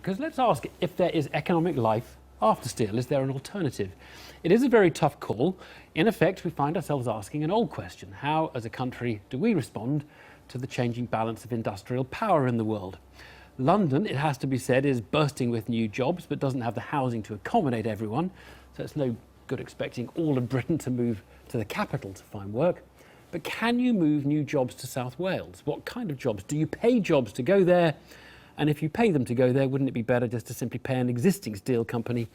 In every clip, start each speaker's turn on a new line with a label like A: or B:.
A: Because let's ask if there is economic life after steel. Is there an alternative? It is a very tough call. In effect, we find ourselves asking an old question. How, as a country, do we respond to the changing balance of industrial power in the world? London, it has to be said, is bursting with new jobs, but doesn't have the housing to accommodate everyone. So it's no good expecting all of Britain to move to the capital to find work. But can you move new jobs to South Wales? What kind of jobs? Do you pay jobs to go there? And if you pay them to go there, wouldn't it be better just to simply pay an existing steel company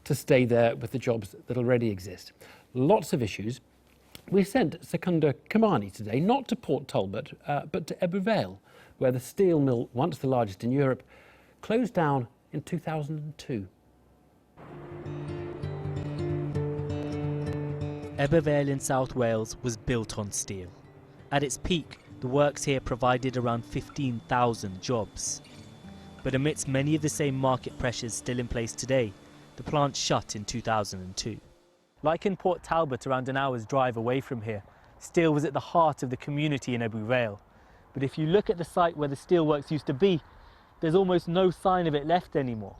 A: to stay there with the jobs that already exist? Lots of issues. We sent Secunda Kamani today, not to Port Talbot, but to Ebbw Vale, where the steel mill, once the largest in Europe, closed down in 2002.
B: Ebbw Vale in South Wales was built on steel. At its peak, the works here provided around 15,000 jobs. But amidst many of the same market pressures still in place today, the plant shut in 2002. Like in Port Talbot, around an hour's drive away from here, steel was at the heart of the community in Ebbw Vale. But if you look at the site where the steelworks used to be, there's almost no sign of it left anymore.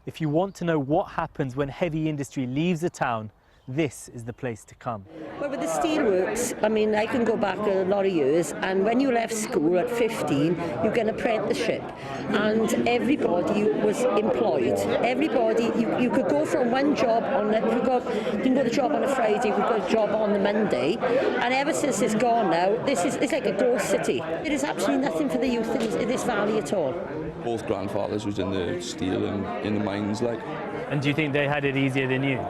B: If you want to know what happens when heavy industry leaves a town, this is the place to come.
C: Well, with the steelworks, I mean, I can go back a lot of years, and when you left school at 15, you get an apprenticeship, and everybody was employed. Everybody, you could go from one job on, you can go to the job on a Friday, you could go to a job on the Monday, and ever since it's gone now, it's like a ghost city. There is absolutely nothing for the youth in this valley at all.
D: Both grandfathers was in the steel and in the mines, like.
B: And do you think they had it easier than you?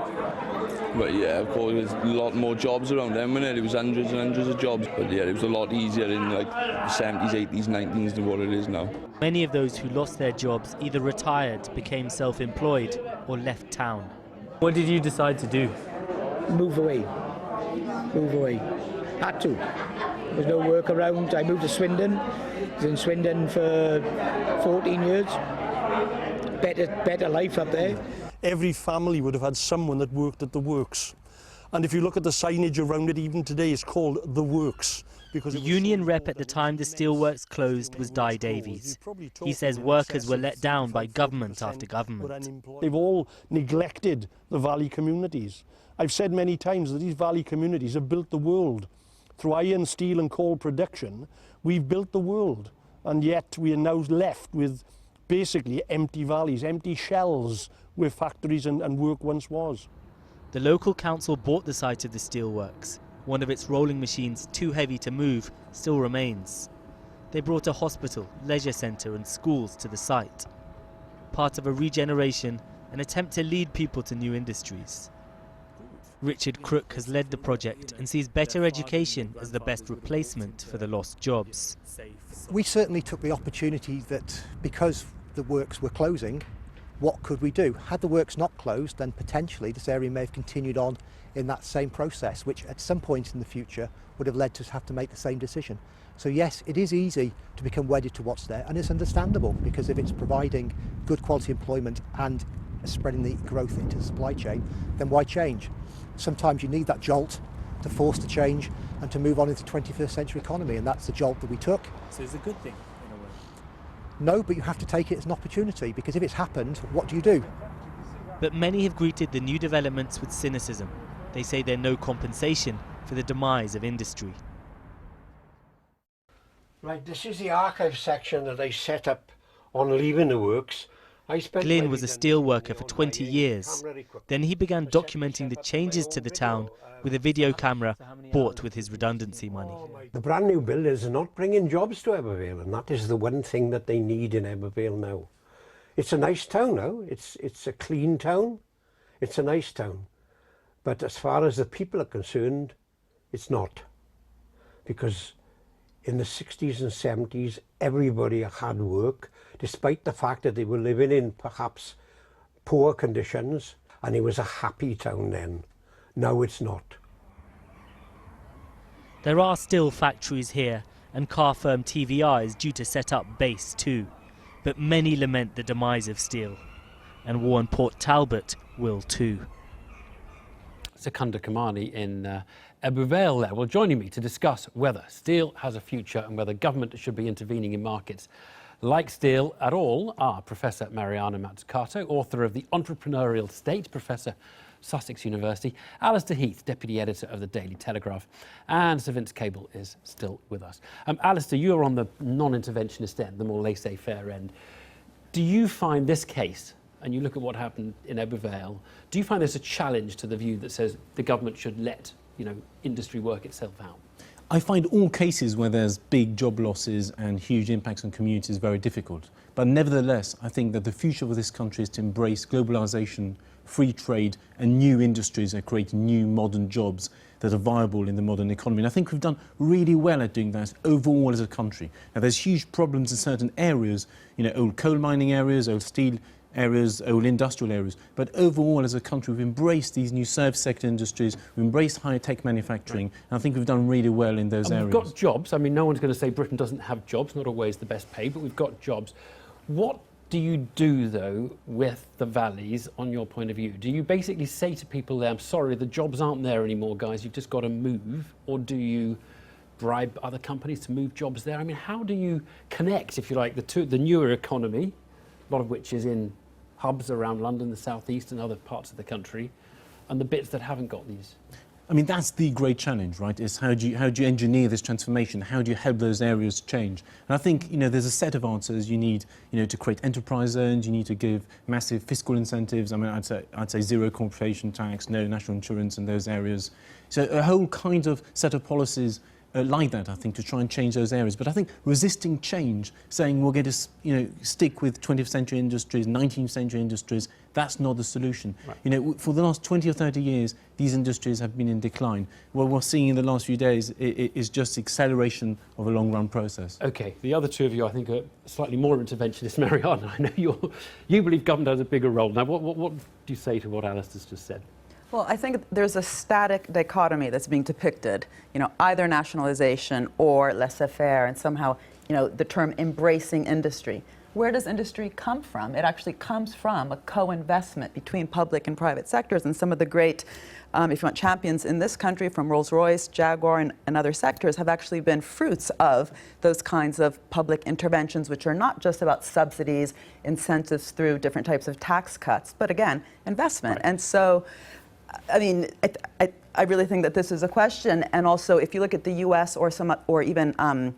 D: But yeah, of course, there's a lot more jobs around them, and it was hundreds and hundreds of jobs. But yeah, it was a lot easier in like the 70s, 80s, 90s than what it is now.
B: Many of those who lost their jobs either retired, became self-employed, or left town. What did you decide to do?
E: Move away. Had to. There's no work around. I moved to Swindon. I was in Swindon for 14 years. Better life up there.
F: Every family would have had someone that worked at the works. And if you look at the signage around it even today, it's called The Works. Because
B: the union rep at the time the steelworks closed was Di Davies. He says workers were let down by government after government.
F: They've all neglected the valley communities. I've said many times that these valley communities have built the world. Through iron, steel and coal production, we've built the world. And yet we are now left with basically empty valleys, empty shells where factories and work once was.
B: The local council bought the site of the steelworks. One of its rolling machines, too heavy to move, still remains. They brought a hospital, leisure centre and schools to the site. Part of a regeneration, an attempt to lead people to new industries. Richard Crook has led the project and sees better education as the best replacement for the lost jobs.
G: We certainly took the opportunity that because the works were closing, what could we do? Had the works not closed, then potentially this area may have continued on in that same process, which at some point in the future would have led to us have to make the same decision. So yes, it is easy to become wedded to what's there, and it's understandable, because if it's providing good quality employment and spreading the growth into the supply chain, then why change? Sometimes you need that jolt to force the change and to move on into the 21st century economy, and that's the jolt that we took.
B: So it's a good thing, in a way?
G: No, but you have to take it as an opportunity, because if it's happened, what do you do?
B: But many have greeted the new developments with cynicism. They say they're no compensation for the demise of industry.
H: Right, this is the archive section that I set up on leaving the works.
B: Glyn was a steel worker for 20 years. Then he began documenting the changes to the town with a video camera bought with his redundancy money.
H: The brand new buildings are not bringing jobs to Ebbw Vale, and that is the one thing that they need in Ebbw Vale now. It's a nice town now, it's a clean town, it's a nice town. But as far as the people are concerned, it's not. Because in the 60s and 70s, everybody had work, despite the fact that they were living in perhaps poor conditions, and it was a happy town then. Now it's not.
B: There are still factories here, and car firm TVR is due to set up base too. But many lament the demise of steel, and warn Port Talbot will too.
A: Secunda Kamani in Ebbw Vale there. Well, joining me to discuss whether steel has a future and whether government should be intervening in markets like steel at all are Professor Mariana Mazzucato, author of The Entrepreneurial State, Professor, Sussex University, Alistair Heath, Deputy Editor of the Daily Telegraph, and Sir Vince Cable is still with us. Alistair, you are on the non-interventionist end, the more laissez-faire end. Do you find this case, and you look at what happened in Ebbw Vale, do you find this a challenge to the view that says the government should let, industry work itself out?
I: I find all cases where there's big job losses and huge impacts on communities very difficult. But nevertheless, I think that the future of this country is to embrace globalisation, free trade and new industries that create new modern jobs that are viable in the modern economy. And I think we've done really well at doing that overall as a country. Now, there's huge problems in certain areas, old coal mining areas, old steel areas, old industrial areas. But overall, as a country, we've embraced these new service sector industries, we've embraced high-tech manufacturing, and I think we've done really well in those areas.
A: We've got jobs. I mean, no one's going to say Britain doesn't have jobs, not always the best paid, but we've got jobs. What do you do, though, with the valleys, on your point of view? Do you basically say to people there, I'm sorry, the jobs aren't there anymore, guys, you've just got to move? Or do you bribe other companies to move jobs there? I mean, how do you connect, if you like, the newer economy, a lot of which is in hubs around London, the southeast and other parts of the country, and the bits that haven't got these?
I: I mean, that's the great challenge, right? Is how do you engineer this transformation? How do you help those areas change? And I think, there's a set of answers. You need, to create enterprise zones. You need to give massive fiscal incentives. I mean, I'd say zero corporation tax, no national insurance in those areas. So a whole kind of set of policies like that, I think, to try and change those areas. But I think resisting change, saying we're going to, stick with 20th century industries, 19th century industries, that's not the solution. Right. For the last 20 or 30 years, these industries have been in decline. What we're seeing in the last few days is just acceleration of a long-run process.
A: OK, the other two of you, I think, are slightly more interventionist. Mariana, I know you believe government has a bigger role. Now, what do you say to what Alistair's just said?
J: Well, I think there's a static dichotomy that's being depicted, either nationalization or laissez-faire, and somehow, the term embracing industry. Where does industry come from? It actually comes from a co-investment between public and private sectors, and some of the great, if you want, champions in this country, from Rolls-Royce, Jaguar, and other sectors, have actually been fruits of those kinds of public interventions, which are not just about subsidies, incentives through different types of tax cuts, but again, investment. Right. And so, I mean, I really think that this is a question. And also, if you look at the US or even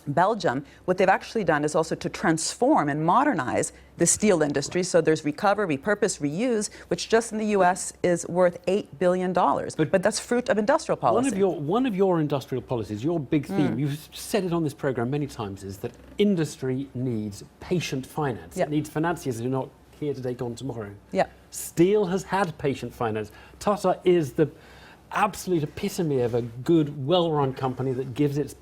J: Belgium, what they've actually done is also to transform and modernize the steel industry. So there's recover, repurpose, reuse, which just in the US is worth $8 billion. But that's fruit of industrial policy.
A: One of your industrial policies, your big theme, you've said it on this programme many times, is that industry needs patient finance. It needs financiers who are not here today, gone tomorrow.
J: Yeah.
A: Steel has had patient finance. Tata is the absolute epitome of a good, well-run company that gives its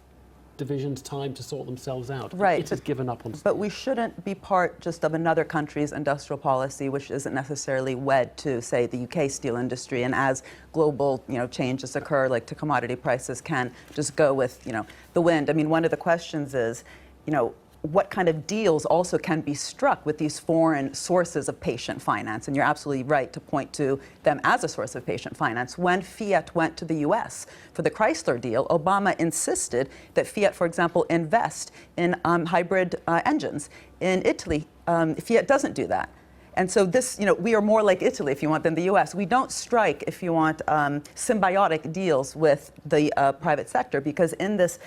A: divisions time to sort themselves out.
J: Right.
A: It has given up on steel.
J: But we shouldn't be part just of another country's industrial policy, which isn't necessarily wed to, say, the UK steel industry. And as global, changes occur, like to commodity prices, can just go with, the wind. I mean, one of the questions is, what kind of deals also can be struck with these foreign sources of patient finance? And you're absolutely right to point to them as a source of patient finance. When Fiat went to the US for the Chrysler deal, Obama insisted that Fiat, for example, invest in hybrid engines. In Italy, Fiat doesn't do that. And so this, we are more like Italy, if you want, than the US. We don't strike, if you want, symbiotic deals with the private sector, because in this,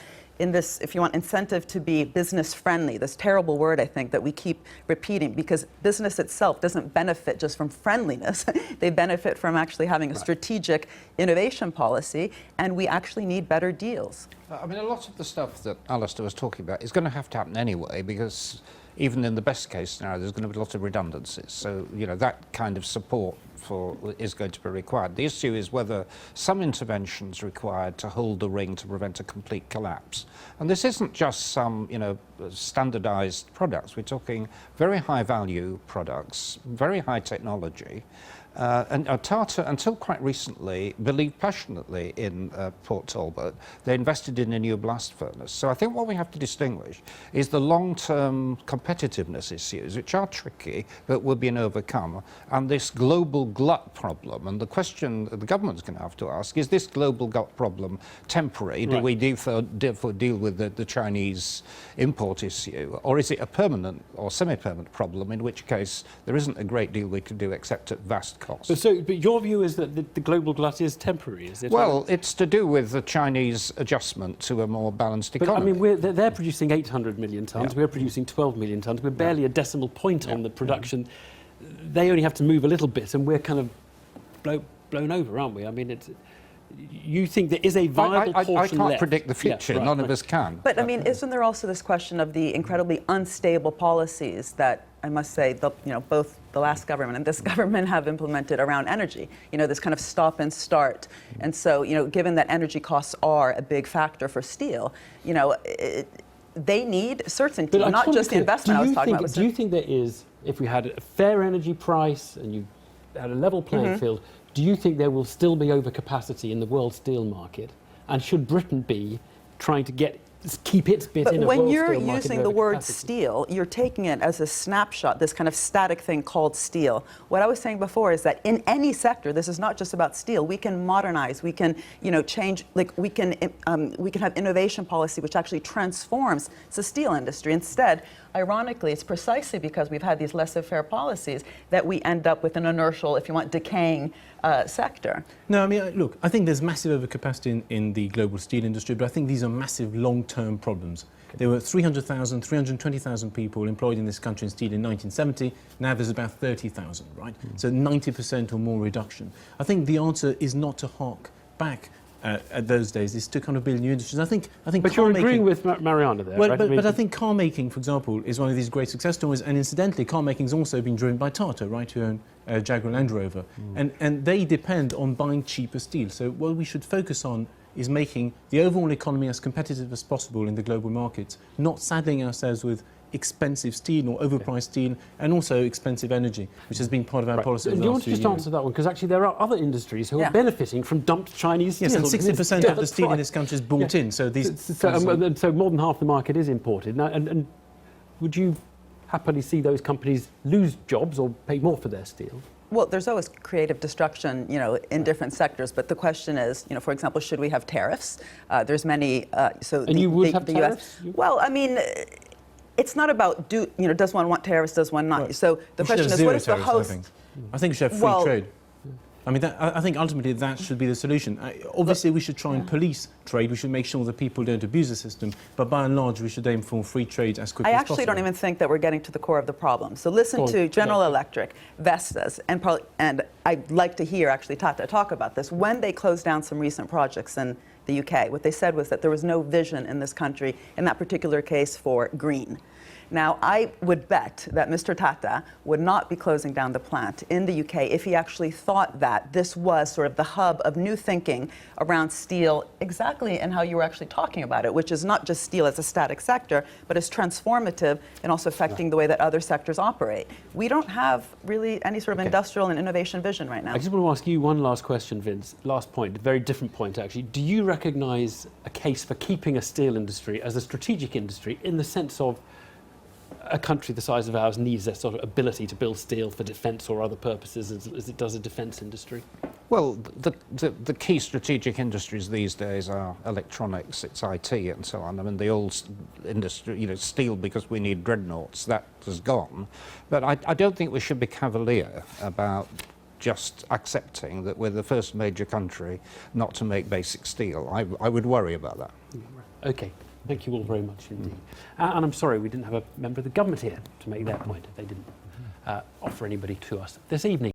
J: if you want, incentive to be business friendly, this terrible word, I think, that we keep repeating, because business itself doesn't benefit just from friendliness. They benefit from actually having a strategic innovation policy, and we actually need better deals.
K: I mean, a lot of the stuff that Alistair was talking about is going to have to happen anyway, because even in the best case scenario, there's going to be lots of redundancies. So, that kind of support is going to be required. The issue is whether some intervention is required to hold the ring to prevent a complete collapse. And this isn't just some, standardized products. We're talking very high value products, very high technology, And Tata, until quite recently, believed passionately in Port Talbot. They invested in a new blast furnace. So I think what we have to distinguish is the long-term competitiveness issues, which are tricky, but will be overcome, and this global glut problem. And the question that the government's going to have to ask, is this global glut problem temporary? Do we therefore deal with the Chinese import issue? Or is it a permanent or semi-permanent problem, in which case there isn't a great deal we can do except at vast cost?
A: But your view is that the global glut is temporary, is it?
K: Well, it's to do with the Chinese adjustment to a more balanced economy.
A: But, I mean, they're producing 800 million tonnes, we're producing 12 million tonnes, we're barely a decimal point on the production. They only have to move a little bit, and we're kind of blown over, aren't we? I mean, you think there is a viable portion
K: I can't
A: left.
K: predict the future, none of us can.
J: But, I mean, isn't there also this question of the incredibly unstable policies that, I must say, both the last government and this government have implemented around energy? This kind of stop and start. And so, given that energy costs are a big factor for steel, they need certainty, not just the investment I was talking about.
A: Do you think there is, if we had a fair energy price and you had a level playing field, do you think there will still be overcapacity in the world steel market? And should Britain be trying to keep its bit in a world steel market?
J: But when you're using the word steel, you're taking it as a snapshot, this kind of static thing called steel. What I was saying before is that in any sector, this is not just about steel. We can modernize, we can, change, we can have innovation policy which actually transforms the steel industry. Instead, ironically, it's precisely because we've had these laissez-faire policies that we end up with an inertial, if you want, decaying sector.
I: No, I mean, look, I think there's massive overcapacity in the global steel industry, but I think these are massive long-term problems. There were 300,000, 320,000 people employed in this country in steel in 1970. Now there's about 30,000, right? So 90% or more reduction. I think the answer is not to hark back at those days, is to kind of build new industries. I think.
A: But you're agreeing with Mariana there,
I: well,
A: right?
I: But I think car making, for example, is one of these great success stories. And incidentally, car making has also been driven by Tata, right, who own Jaguar Land Rover, and they depend on buying cheaper steel. So what we should focus on is making the overall economy as competitive as possible in the global markets, not saddling ourselves with expensive steel or overpriced steel, and also expensive energy, which has been part of our policy.
A: Do you want to just answer that one? Because actually there are other industries who are benefiting from dumped Chinese steel.
I: Yes, and 60% of the steel in this country is bought in. So these.
A: So more than half the market is imported. Now, and would you happily see those companies lose jobs or pay more for their steel?
J: Well, there's always creative destruction, in different sectors. But the question is, for example, should we have tariffs? There's many.
A: And you would have tariffs?
J: Well, I mean. It's not about does one want tariffs, does one not? Right. So the question is, what is the host?
I: I think we should have free trade. I mean, I think ultimately that should be the solution. Obviously, we should try and police trade. We should make sure that people don't abuse the system. But by and large, we should aim for free trade as quickly as possible.
J: I actually don't even think that we're getting to the core of the problem. So listen to General Electric, Vestas, and I'd like to hear actually Tata talk about this. When they closed down some recent projects in the UK, what they said was that there was no vision in this country, in that particular case, for green. Now, I would bet that Mr. Tata would not be closing down the plant in the UK if he actually thought that this was sort of the hub of new thinking around steel, exactly in how you were actually talking about it, which is not just steel as a static sector, but is transformative and also affecting the way that other sectors operate. We don't have really any sort of industrial and innovation vision right now.
A: I just want to ask you one last question, Vince. Last point, a very different point, actually. Do you recognise a case for keeping a steel industry as a strategic industry in the sense of a country the size of ours needs that sort of ability to build steel for defence or other purposes as it does a defence industry?
K: Well, the key strategic industries these days are electronics, it's IT and so on. I mean, the old industry, steel because we need dreadnoughts, that has gone. But I don't think we should be cavalier about just accepting that we're the first major country not to make basic steel. I would worry about that.
A: Okay. Thank you all very much indeed. And I'm sorry we didn't have a member of the government here to make their point. They didn't offer anybody to us this evening.